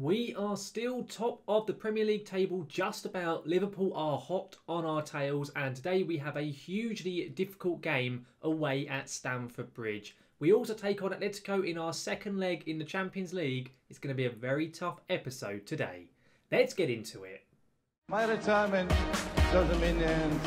We are still top of the Premier League table, just about. Liverpool are hot on our tails, and today we have a hugely difficult game away at Stamford Bridge. We also take on Atletico in our second leg in the Champions League. It's going to be a very tough episode today. Let's get into it. My retirement doesn't mean the end.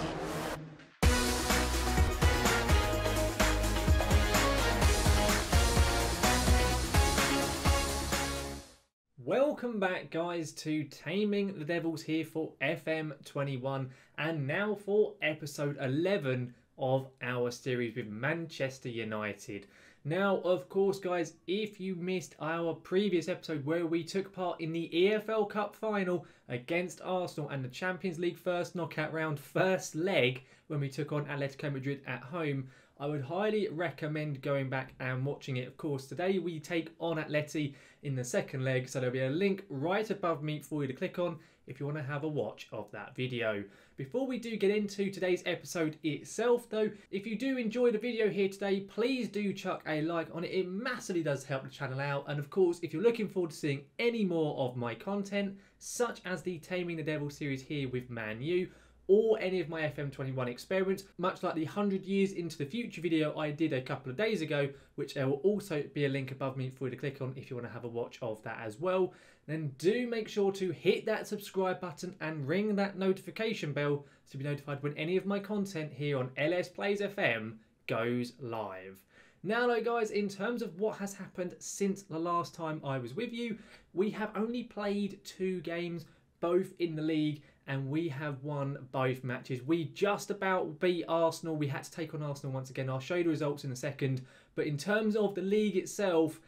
Welcome back, guys, to Taming the Devils here for FM21 and now for episode 11 of our series with Manchester United. Now, of course, guys, if you missed our previous episode where we took part in the EFL Cup final against Arsenal and the Champions League first knockout round, first leg, when we took on Atletico Madrid at home, I would highly recommend going back and watching it. Of course, today we take on Atleti in the second leg, so there'll be a link right above me for you to click on if you want to have a watch of that video. Before we do get into today's episode itself though, if you do enjoy the video here today, please do chuck a like on it. It massively does help the channel out. And of course, if you're looking forward to seeing any more of my content, such as the Taming the Devils series here with Man U, or any of my FM21 experiments, much like the 100 years into the future video I did a couple of days ago, which there will also be a link above me for you to click on if you want to have a watch of that as well. Then do make sure to hit that subscribe button and ring that notification bell to be notified when any of my content here on LS Plays FM goes live. Now though, guys, in terms of what has happened since the last time I was with you, we have only played 2 games, both in the league, and we have won both matches. We just about beat Arsenal. We had to take on Arsenal once again. I'll show you the results in a second. But in terms of the league itself,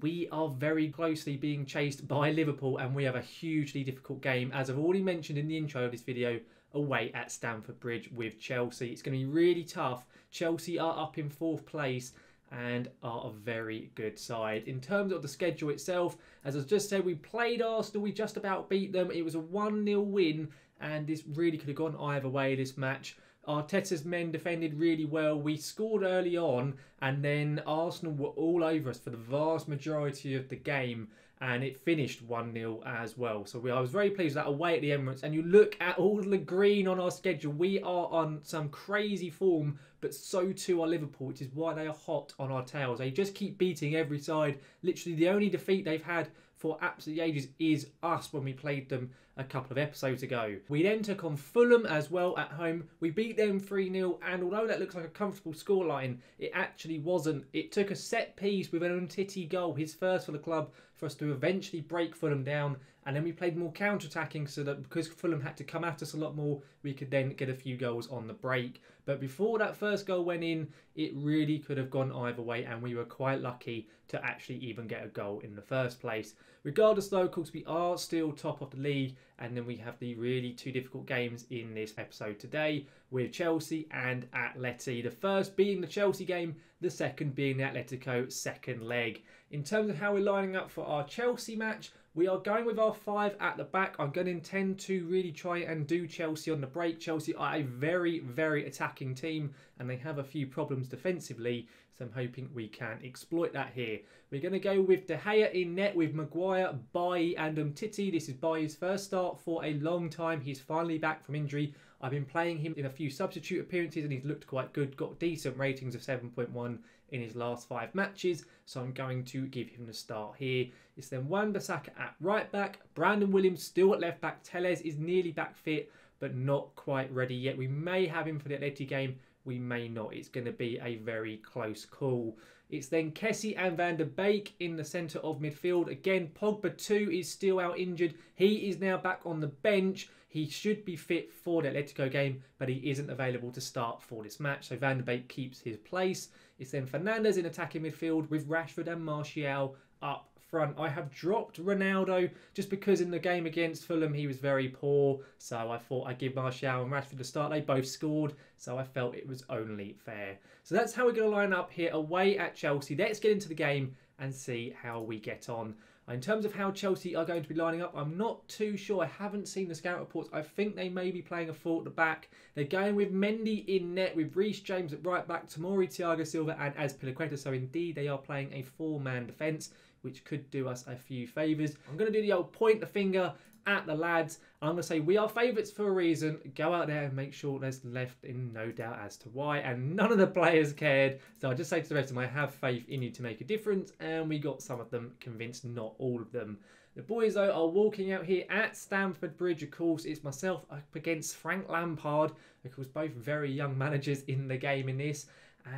we are very closely being chased by Liverpool, and we have a hugely difficult game, as I've already mentioned in the intro of this video, away at Stamford Bridge with Chelsea. It's going to be really tough. Chelsea are up in 4th place and are a very good side. In terms of the schedule itself, as I just said, we played Arsenal, we just about beat them. It was a 1-0 win, and this really could have gone either way, this match. Arteta's men defended really well. We scored early on, and then Arsenal were all over us for the vast majority of the game, and it finished 1-0 as well. So I was very pleased with that away at the Emirates. And you look at all the green on our schedule, we are on some crazy form, but so too are Liverpool, which is why they are hot on our tails. They just keep beating every side. Literally the only defeat they've had for absolutely ages is us when we played them a couple of episodes ago. We then took on Fulham as well at home. We beat them 3-0, and although that looks like a comfortable scoreline, it actually wasn't. It took a set piece with an Untitled goal, his first for the club, for us to eventually break Fulham down. And then we played more counter-attacking so that because Fulham had to come at us a lot more, we could then get a few goals on the break. But before that first goal went in, it really could have gone either way, and we were quite lucky to actually even get a goal in the first place. Regardless though, of course, we are still top of the league, and then we have the really 2 difficult games in this episode today with Chelsea and Atleti. The first being the Chelsea game, the second being the Atletico second leg. In terms of how we're lining up for our Chelsea match, we are going with our 5 at the back. I'm going to intend to really try and do Chelsea on the break. Chelsea are a very, very attacking team, and they have a few problems defensively, so I'm hoping we can exploit that here. We're going to go with De Gea in net with Maguire, Bailly and Umtiti. This is Bailly's first start for a long time. He's finally back from injury. I've been playing him in a few substitute appearances and he's looked quite good. Got decent ratings of 7.1 in his last 5 matches. So I'm going to give him the start here. It's then Wan-Bissaka at right back. Brandon Williams still at left back. Telles is nearly back fit but not quite ready yet. We may have him for the Atleti game. We may not. It's going to be a very close call. It's then Kessie and Van der Beek in the centre of midfield. Again, Pogba too is still out injured. He is now back on the bench. He should be fit for the Atletico game, but he isn't available to start for this match. So Van der Beek keeps his place. It's then Fernandes in attacking midfield with Rashford and Martial up front. I have dropped Ronaldo just because in the game against Fulham he was very poor, so I thought I'd give Martial and Rashford the start. They both scored, so I felt it was only fair. So that's how we're going to line up here away at Chelsea. Let's get into the game and see how we get on. In terms of how Chelsea are going to be lining up, I'm not too sure. I haven't seen the scout reports. I think they may be playing a 4 at the back. They're going with Mendy in net, with Reece James at right back, Tomori, Thiago Silva and Azpilicueta. So indeed they are playing a 4-man defence, which could do us a few favours. I'm going to do the old point the finger at the lads. I'm going to say we are favourites for a reason. Go out there and make sure there's left in no doubt as to why. And none of the players cared. So I just say to the rest of them, I have faith in you to make a difference. And we got some of them convinced, not all of them. The boys, though, are walking out here at Stamford Bridge. Of course, it's myself up against Frank Lampard. Of course, both very young managers in the game in this.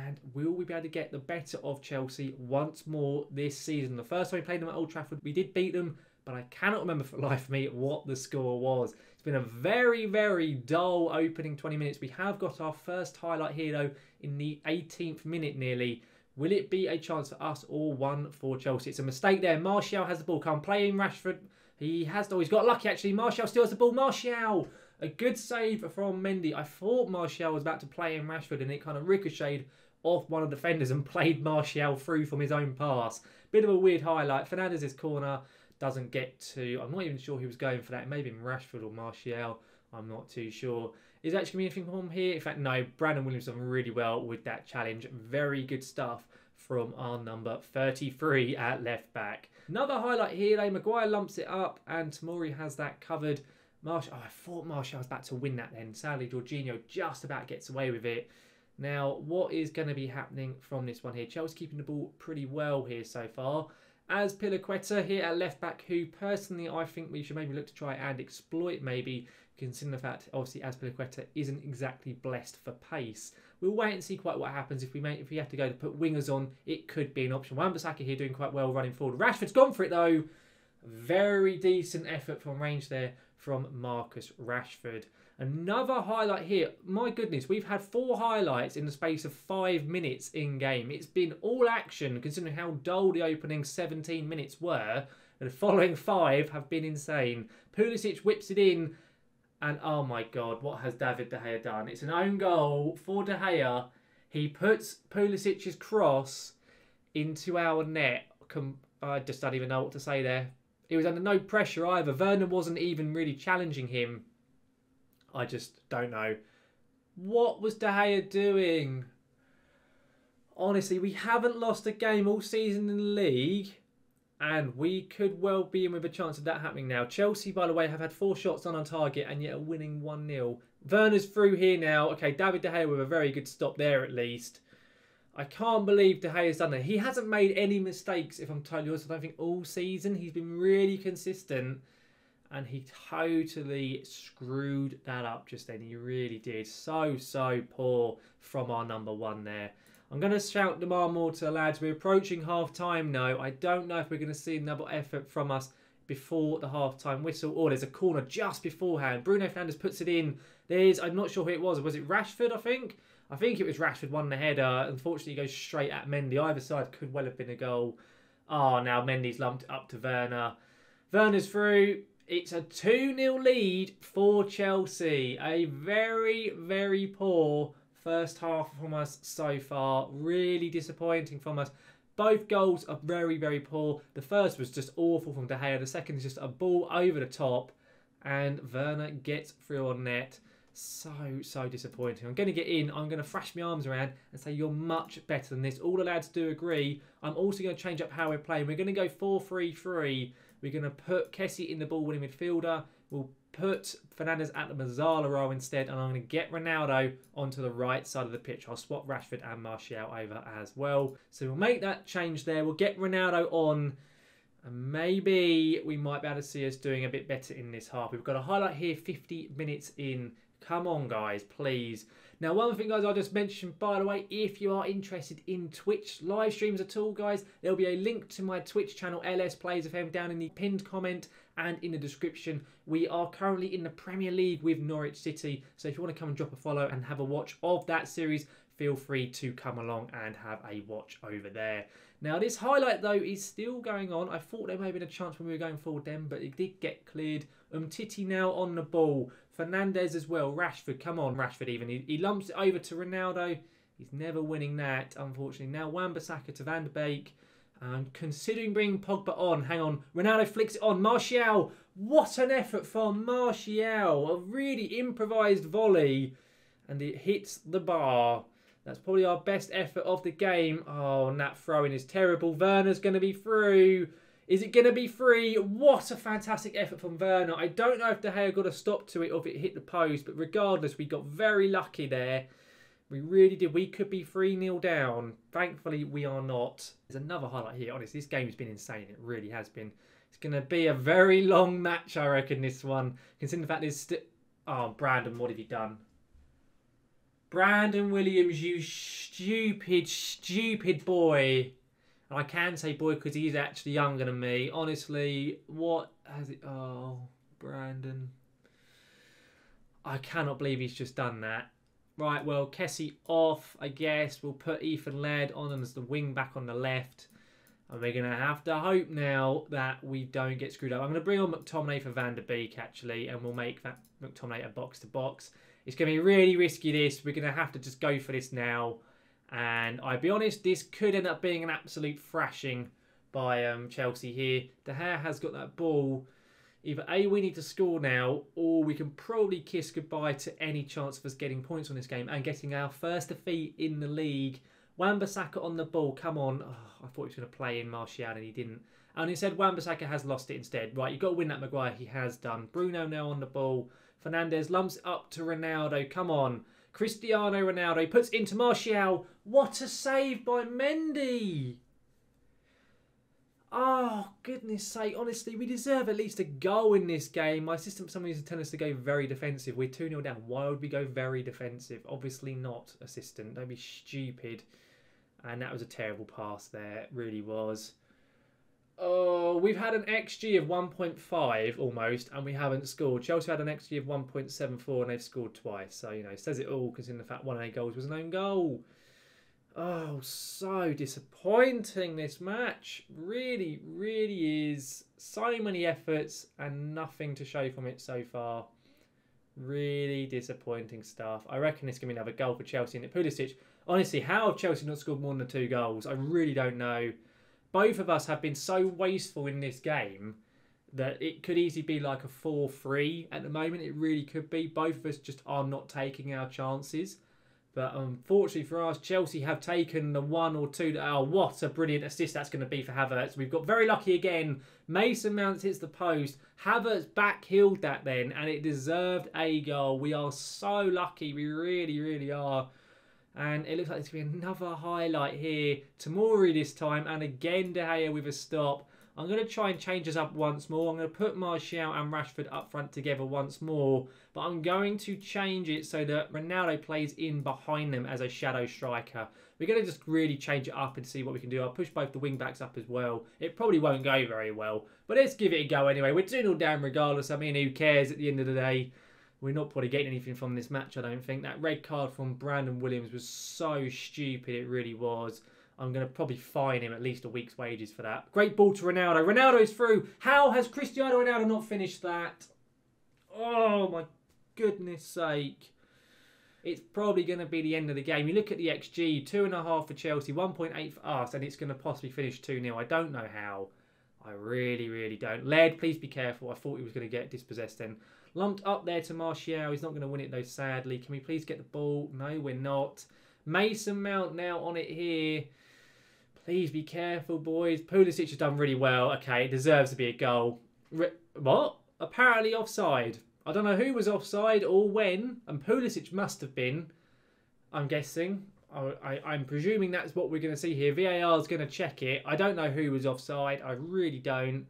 And will we be able to get the better of Chelsea once more this season? The first time we played them at Old Trafford, we did beat them, but I cannot remember for the life of me what the score was. It's been a very, very dull opening 20 minutes. We have got our first highlight here, though, in the 18th minute nearly. Will it be a chance for us or one for Chelsea? It's a mistake there. Martial has the ball. Can't play in Rashford. He has, he's got lucky actually. Martial still has the ball. Martial! A good save from Mendy. I thought Martial was about to play in Rashford and it kind of ricocheted off one of the defenders and played Martial through from his own pass. Bit of a weird highlight. Fernandez's corner doesn't get to... I'm not even sure who was going for that. It may have been Rashford or Martial. I'm not too sure. Is actually going to be anything from here? In fact, no. Brandon Williams done really well with that challenge. Very good stuff from our number 33 at left back. Another highlight here, though. Maguire lumps it up and Tamori has that covered. Martial, I thought Martial was about to win that then. Sadly, Jorginho just about gets away with it. Now, what is going to be happening from this one here? Chelsea keeping the ball pretty well here so far. As Pilaqueta here at left back, who personally I think we should maybe look to try and exploit maybe, considering the fact obviously as Pilaqueta isn't exactly blessed for pace. We'll wait and see quite what happens. If we have to go to put wingers on, it could be an option. Wan-Bissaka here doing quite well running forward. Rashford's gone for it though. Very decent effort from range there from Marcus Rashford. Another highlight here. My goodness, we've had 4 highlights in the space of 5 minutes in game. It's been all action considering how dull the opening 17 minutes were. And the following 5 have been insane. Pulisic whips it in. And oh my God, what has David De Gea done? It's an own goal for De Gea. He puts Pulisic's cross into our net. I just don't even know what to say there. He was under no pressure either. Werner wasn't even really challenging him. I just don't know. What was De Gea doing? Honestly, we haven't lost a game all season in the league. And we could well be in with a chance of that happening now. Chelsea, by the way, have had 4 shots on target and yet are winning 1-0. Werner's through here now. Okay, David De Gea with a very good stop there at least. I can't believe De Gea's done that. He hasn't made any mistakes, if I'm totally honest. I don't think all season. He's been really consistent. And he totally screwed that up just then. He really did. So poor from our number 1 there. I'm going to shout the more to the lads. We're approaching half-time now. I don't know if we're going to see another effort from us before the half-time whistle. Oh, there's a corner just beforehand. Bruno Fernandes puts it in. I'm not sure who it was. Was it Rashford, I think? I think it was Rashford won the header. Unfortunately, he goes straight at Mendy. Either side could well have been a goal. Oh, now Mendy's lumped up to Werner. Werner's through. It's a 2-0 lead for Chelsea. A very, very poor first half from us so far. Really disappointing from us. Both goals are very, very poor. The first was just awful from De Gea. The second is just a ball over the top. And Werner gets through on net. So disappointing. I'm going to get in. I'm going to thrash my arms around and say you're much better than this. All the lads do agree. I'm also going to change up how we're playing. We're going to go 4-3-3. We're going to put Kessie in the ball-winning midfielder. We'll put Fernandes at the Mazzala role instead. And I'm going to get Ronaldo onto the right side of the pitch. I'll swap Rashford and Martial over as well. So we'll make that change there. We'll get Ronaldo on. And maybe we might be able to see us doing a bit better in this half. We've got a highlight here, 50 minutes in. Come on, guys, please. Now, one thing, guys, I'll just mention, by the way, if you are interested in Twitch live streams at all, guys, there'll be a link to my Twitch channel, LS Plays FM, down in the pinned comment and in the description. We are currently in the Premier League with Norwich City, so if you want to come and drop a follow and have a watch of that series, feel free to come along and have a watch over there. Now, this highlight, though, is still going on. I thought there may have been a chance when we were going forward then, but it did get cleared. Titi now on the ball. Fernandes as well. Rashford, come on, Rashford even. He lumps it over to Ronaldo. He's never winning that, unfortunately. Now Wan-Bissaka to Van de Beek. Considering bringing Pogba on. Hang on. Ronaldo flicks it on. Martial. What an effort from Martial. A really improvised volley. And it hits the bar. That's probably our best effort of the game. Oh, and that throw-in is terrible. Werner's going to be through. Is it going to be 3? What a fantastic effort from Werner. I don't know if De Gea got a stop to it or if it hit the post, but regardless, we got very lucky there. We really did. We could be 3-0 down. Thankfully, we are not. There's another highlight here. Honestly, this game has been insane. It really has been. It's going to be a very long match, I reckon, this one. Considering the fact there's still... Oh, Brandon, what have you done? Brandon Williams, you stupid, stupid boy. And I can say boy because he's actually younger than me. Honestly, what has it... Oh, Brandon. I cannot believe he's just done that. Right, well, Kessie off, I guess. We'll put Ethan Laird on as the wing back on the left. And we're going to have to hope now that we don't get screwed up. I'm going to bring on McTominay for Van der Beek, actually. And we'll make that McTominay a box-to-box. It's going to be really risky, this. We're going to have to just go for this now. And I'll be honest, this could end up being an absolute thrashing by Chelsea here. De Gea has got that ball. Either A, we need to score now, or we can probably kiss goodbye to any chance of us getting points on this game and getting our first defeat in the league. Wan-Bissaka on the ball, come on. Oh, I thought he was going to play in Martial and he didn't. And instead, Wan-Bissaka has lost it instead. Right, you've got to win that, Maguire. He has done. Bruno now on the ball. Fernandes lumps it up to Ronaldo. Come on. Cristiano Ronaldo puts into Martial. What a save by Mendy. Oh, goodness sake. Honestly, we deserve at least a goal in this game. My assistant somebody used to tell us to go very defensive. We're 2-0 down. Why would we go very defensive? Obviously not, assistant. Don't be stupid. And that was a terrible pass there. It really was. Oh, we've had an XG of 1.5 almost, and we haven't scored. Chelsea had an XG of 1.74, and they've scored twice. So, you know, it says it all, considering the fact one of their goals was an own goal. Oh, so disappointing, this match. Really, really is. So many efforts and nothing to show from it so far. Really disappointing stuff. I reckon it's going to be another goal for Chelsea. And Pulisic, honestly, how have Chelsea not scored more than 2 goals? I really don't know. Both of us have been so wasteful in this game that it could easily be like a 4-3 at the moment. It really could be. Both of us just are not taking our chances. But unfortunately for us, Chelsea have taken the 1 or 2. Oh, what a brilliant assist that's going to be for Havertz. We've got very lucky again. Mason Mount hits the post. Havertz back-heeled that then, and it deserved a goal. We are so lucky. We really, really are. And it looks like there's going to be another highlight here. Tomori this time, and again De Gea with a stop. I'm going to try and change this up once more. I'm going to put Martial and Rashford up front together once more. But I'm going to change it so that Ronaldo plays in behind them as a shadow striker. We're going to just really change it up and see what we can do. I'll push both the wing-backs up as well. It probably won't go very well. But let's give it a go anyway. We're 2-0 down regardless. I mean, who cares at the end of the day? We're not probably getting anything from this match, I don't think. That red card from Brandon Williams was so stupid. It really was. I'm going to probably fine him at least a week's wages for that. Great ball to Ronaldo. Ronaldo's through. How has Cristiano Ronaldo not finished that? Oh, my goodness sake. It's probably going to be the end of the game. You look at the XG, 2.5 for Chelsea, 1.8 for us, and it's going to possibly finish 2-0. I don't know how. I really, really don't. Laird, please be careful. I thought he was going to get dispossessed then. Lumped up there to Martial. He's not going to win it though, sadly. Can we please get the ball? No, we're not. Mason Mount now on it here. Please be careful, boys. Pulisic has done really well. Okay, it deserves to be a goal. What? Apparently offside. I don't know who was offside or when. And Pulisic must have been, I'm guessing. I'm presuming that's what we're going to see here. VAR is going to check it. I don't know who was offside. I really don't.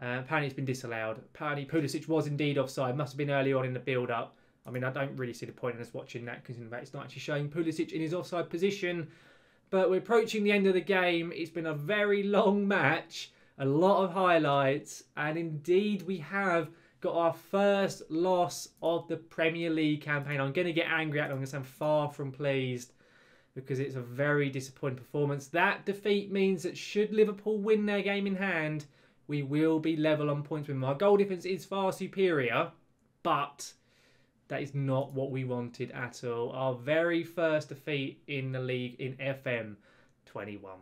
Apparently it's been disallowed. Apparently Pulisic was indeed offside. Must have been early on in the build-up. I mean, I don't really see the point in us watching that because in fact it's not actually showing Pulisic in his offside position. But we're approaching the end of the game. It's been a very long match. A lot of highlights. And indeed we have got our first loss of the Premier League campaign. I'm going to get angry at them because I'm far from pleased because it's a very disappointing performance. That defeat means that should Liverpool win their game in hand, we will be level on points with them. Our goal difference is far superior, but that is not what we wanted at all. Our very first defeat in the league in FM21.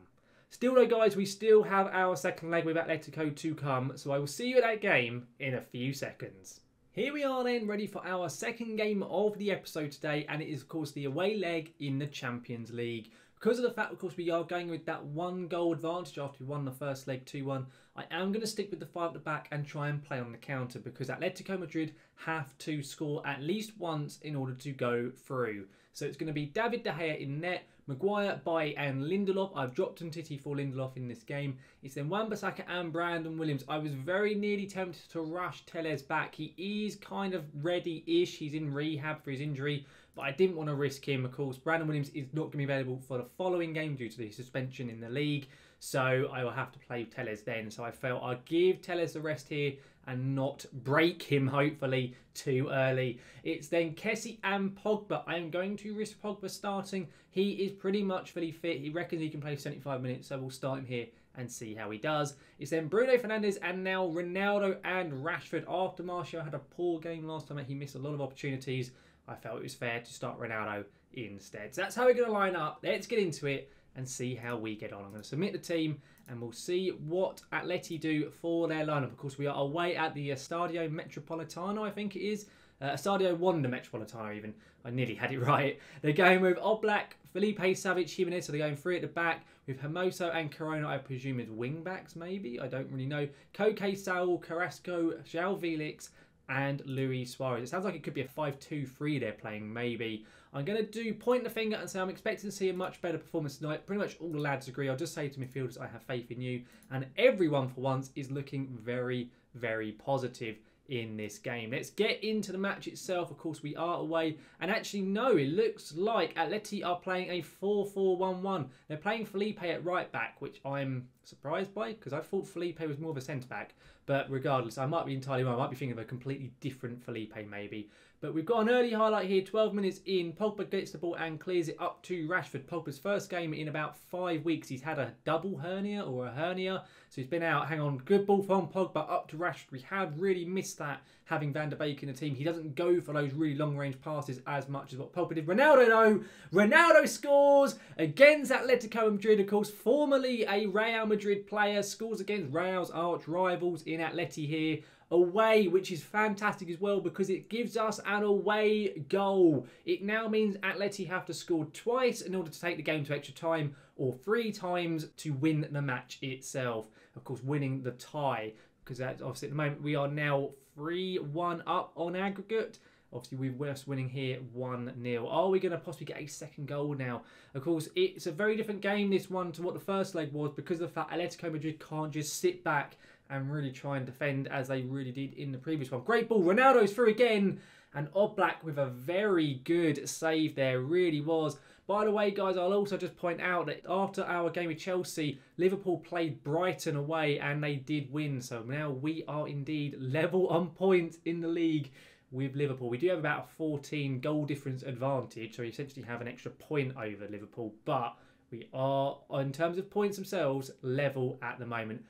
Still though, guys, we still have our second leg with Atletico to come, so I will see you at that game in a few seconds. Here we are then, ready for our second game of the episode today, and it is of course the away leg in the Champions League. Because of the fact, of course, we are going with that 1 goal advantage after we won the first leg 2-1, I am going to stick with the 5 at the back and try and play on the counter because Atletico Madrid have to score at least once in order to go through. So it's going to be David De Gea in net, Maguire, Bailly and Lindelof. I've dropped Umtiti for Lindelof in this game. It's then Wan-Bissaka and Brandon Williams. I was very nearly tempted to rush Telles back. He is kind of ready-ish. He's in rehab for his injury, but I didn't want to risk him. Of course, Brandon Williams is not going to be available for the following game due to the suspension in the league. So I will have to play Telles then. So I felt I'd give Telles the rest here and not break him, hopefully, too early. It's then Kessie and Pogba. I am going to risk Pogba starting. He is pretty much fully fit. He reckons he can play 75 minutes, so we'll start him here and see how he does. It's then Bruno Fernandes and now Ronaldo and Rashford. After Martial had a poor game last time, he missed a lot of opportunities. I felt it was fair to start Ronaldo instead. So that's how we're going to line up. Let's get into it and see how we get on. I'm going to submit the team and we'll see what Atleti do for their lineup. Of course, we are away at the Estadio Metropolitano, I think it is. Estadio Wanda Metropolitano even. I nearly had it right. They're going with Oblak, Felipe, Savic, Jimenez. So they're going 3 at the back with Hermoso and Corona, I presume, as wing-backs maybe. I don't really know. Koke, Saul, Carrasco, João Felix and Luis Suarez. It sounds like it could be a 5-2-3 they're playing, maybe. I'm going to point the finger and say I'm expecting to see a much better performance tonight. Pretty much all the lads agree. I'll just say to midfielders, I have faith in you. And everyone, for once, is looking very, very positive in this game. Let's get into the match itself. Of course, we are away. And actually, no, it looks like Atleti are playing a 4-4-1-1. They're playing Felipe at right back, which I'm surprised by because I thought Felipe was more of a centre-back. But regardless, I might be entirely wrong. I might be thinking of a completely different Felipe, maybe. But we've got an early highlight here, 12 minutes in. Pogba gets the ball and clears it up to Rashford. Pogba's first game in about 5 weeks. He's had a double hernia or a hernia. So he's been out. Hang on. Good ball from Pogba up to Rashford. We have really missed that having Van der Beek in the team. He doesn't go for those really long-range passes as much as what Pogba did. Ronaldo, though. Ronaldo scores against Atletico Madrid, of course. Formerly a Real Madrid player. Scores against Real's arch rivals in Atleti here. Away, which is fantastic as well because it gives us an away goal. It now means Atleti have to score twice in order to take the game to extra time or 3 times to win the match itself. Of course, winning the tie because that's obviously at the moment we are now 3-1 up on aggregate. Obviously, we're just winning here 1-0. Are we going to possibly get a second goal now? Of course, it's a very different game, this one, to what the first leg was because of the fact Atletico Madrid can't just sit back and really try and defend as they really did in the previous one. Great ball. Ronaldo's through again. And Oblak with a very good save there. Really was. By the way, guys, I'll also just point out that after our game with Chelsea, Liverpool played Brighton away and they did win. So now we are indeed level on points in the league with Liverpool. We do have about a 14 goal difference advantage. So we essentially have an extra point over Liverpool. But we are, in terms of points themselves, level at the moment.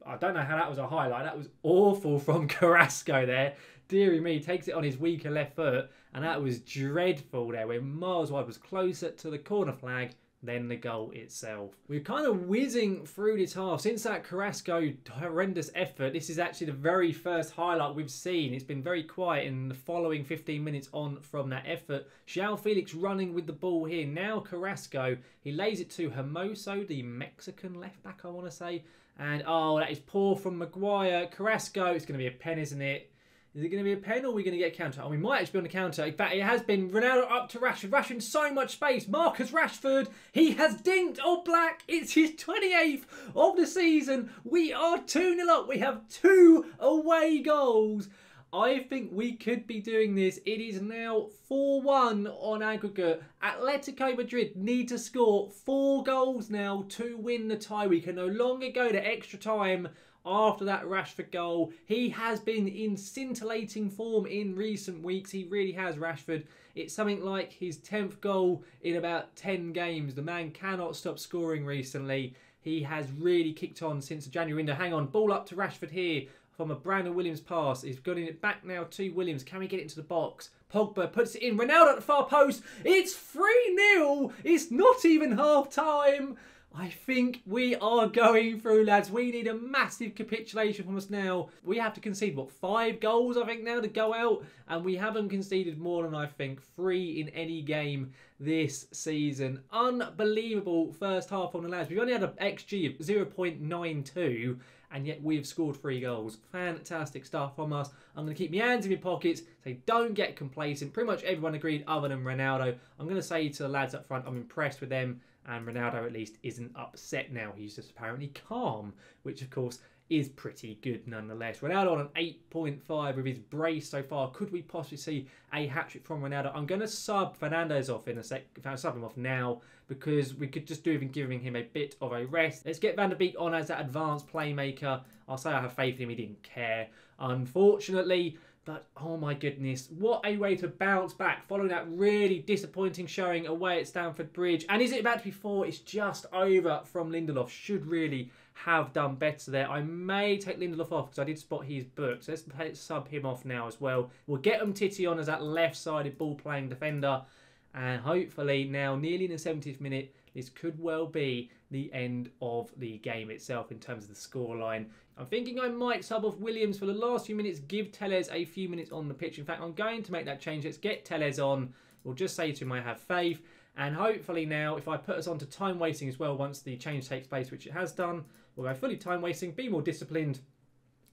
I don't know how that was a highlight. That was awful from Carrasco there. Deary me, takes it on his weaker left foot. And that was dreadful there. Where miles wide was closer to the corner flag than the goal itself. We're kind of whizzing through this half. Since that Carrasco horrendous effort, this is actually the very first highlight we've seen. It's been very quiet in the following 15 minutes on from that effort. João Felix running with the ball here. Now Carrasco, he lays it to Hermoso, the Mexican left back, I want to say. And, oh, that is poor from Maguire. Carrasco, it's going to be a pen, isn't it? Is it going to be a pen or are we going to get a counter? Oh, we might actually be on the counter. In fact, it has been. Ronaldo up to Rashford. Rashford in so much space. Marcus Rashford, he has dinked Oblak. It's his 28th of the season. We are 2-0 up. We have 2 away goals. I think we could be doing this. It is now 4-1 on aggregate. Atletico Madrid need to score 4 goals now to win the tie. We can no longer go to extra time after that Rashford goal. He has been in scintillating form in recent weeks. He really has, Rashford. It's something like his 10th goal in about 10 games. The man cannot stop scoring recently. He has really kicked on since the January window. Hang on, ball up to Rashford here. From a Brandon Williams pass. He's getting it back now to Williams. Can we get it into the box? Pogba puts it in. Ronaldo at the far post. It's 3-0. It's not even half time. I think we are going through, lads. We need a massive capitulation from us now. We have to concede, what, 5 goals, I think, now to go out? And we haven't conceded more than, I think, 3 in any game this season. Unbelievable first half from the lads. We've only had an XG of 0.92, and yet we've scored 3 goals. Fantastic stuff from us. I'm going to keep my hands in my pockets, say don't get complacent. Pretty much everyone agreed other than Ronaldo. I'm going to say to the lads up front, I'm impressed with them. And Ronaldo at least isn't upset now. He's just apparently calm, which of course is pretty good nonetheless. Ronaldo on an 8.5 with his brace so far. Could we possibly see a hat-trick from Ronaldo? I'm going to sub Fernandes off in a sec. I'll sub him off now because we could just do even giving him a bit of a rest. Let's get Van der Beek on as that advanced playmaker. I'll say I have faith in him. He didn't care, unfortunately. But, oh my goodness, what a way to bounce back following that really disappointing showing away at Stamford Bridge. And is it about to be 4? It's just over from Lindelof. Should really have done better there. I may take Lindelof off because I did spot his book. So let's sub him off now as well. We'll get Titi on as that left-sided ball-playing defender. And hopefully now, nearly in the 70th minute, this could well be the end of the game itself in terms of the scoreline. I'm thinking I might sub off Williams for the last few minutes, give Telles a few minutes on the pitch. In fact, I'm going to make that change. Let's get Telles on. We'll just say to him I have faith. And hopefully now, if I put us on to time wasting as well, once the change takes place, which it has done, we'll go fully time wasting, be more disciplined,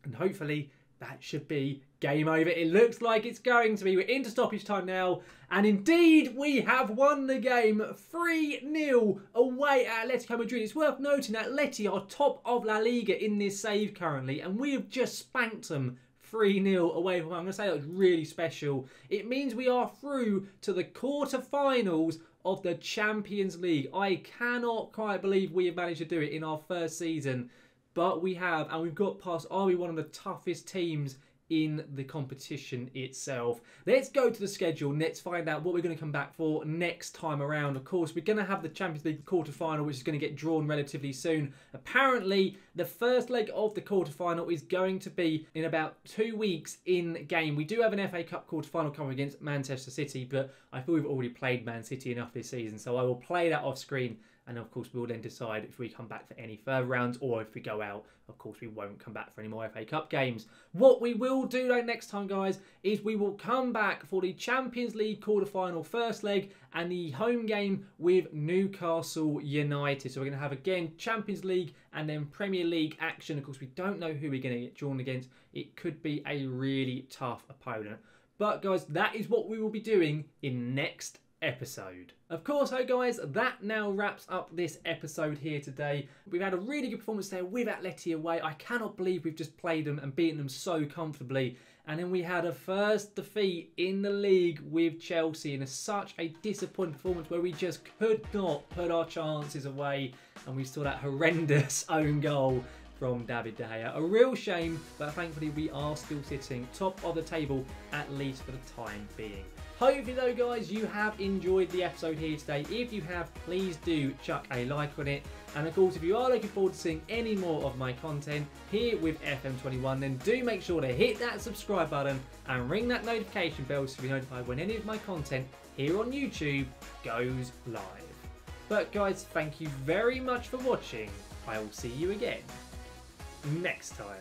and hopefully that should be game over. It looks like it's going to be. We're into stoppage time now. And indeed, we have won the game 3-0 away at Atletico Madrid. It's worth noting that Atleti are top of La Liga in this save currently. And we have just spanked them 3-0 away from home. I'm going to say that was really special. It means we are through to the quarterfinals of the Champions League. I cannot quite believe we have managed to do it in our first season. But we have, and we've got past, are we one of the toughest teams in the competition itself? Let's go to the schedule and let's find out what we're going to come back for next time around. Of course, we're going to have the Champions League quarterfinal, which is going to get drawn relatively soon. Apparently, the first leg of the quarterfinal is going to be in about 2 weeks in game. We do have an FA Cup quarterfinal coming against Manchester City, but I feel we've already played Man City enough this season, so I will play that off screen. And of course, we'll then decide if we come back for any further rounds or if we go out. Of course, we won't come back for any more FA Cup games. What we will do though next time, guys, is we will come back for the Champions League quarterfinal first leg and the home game with Newcastle United. So we're going to have, again, Champions League and then Premier League action. Of course, we don't know who we're going to get drawn against. It could be a really tough opponent. But, guys, that is what we will be doing in next episode. Of course, hey guys, that now wraps up this episode here today. We've had a really good performance there with Atleti away. I cannot believe we've just played them and beaten them so comfortably. And then we had a first defeat in the league with Chelsea in such a disappointing performance where we just could not put our chances away. And we saw that horrendous own goal from David De Gea. A real shame, but thankfully we are still sitting top of the table, at least for the time being. Hopefully though, guys, you have enjoyed the episode here today. If you have, please do chuck a like on it. And of course, if you are looking forward to seeing any more of my content here with FM21, then do make sure to hit that subscribe button and ring that notification bell to be notified when any of my content here on YouTube goes live. But guys, thank you very much for watching. I will see you again next time.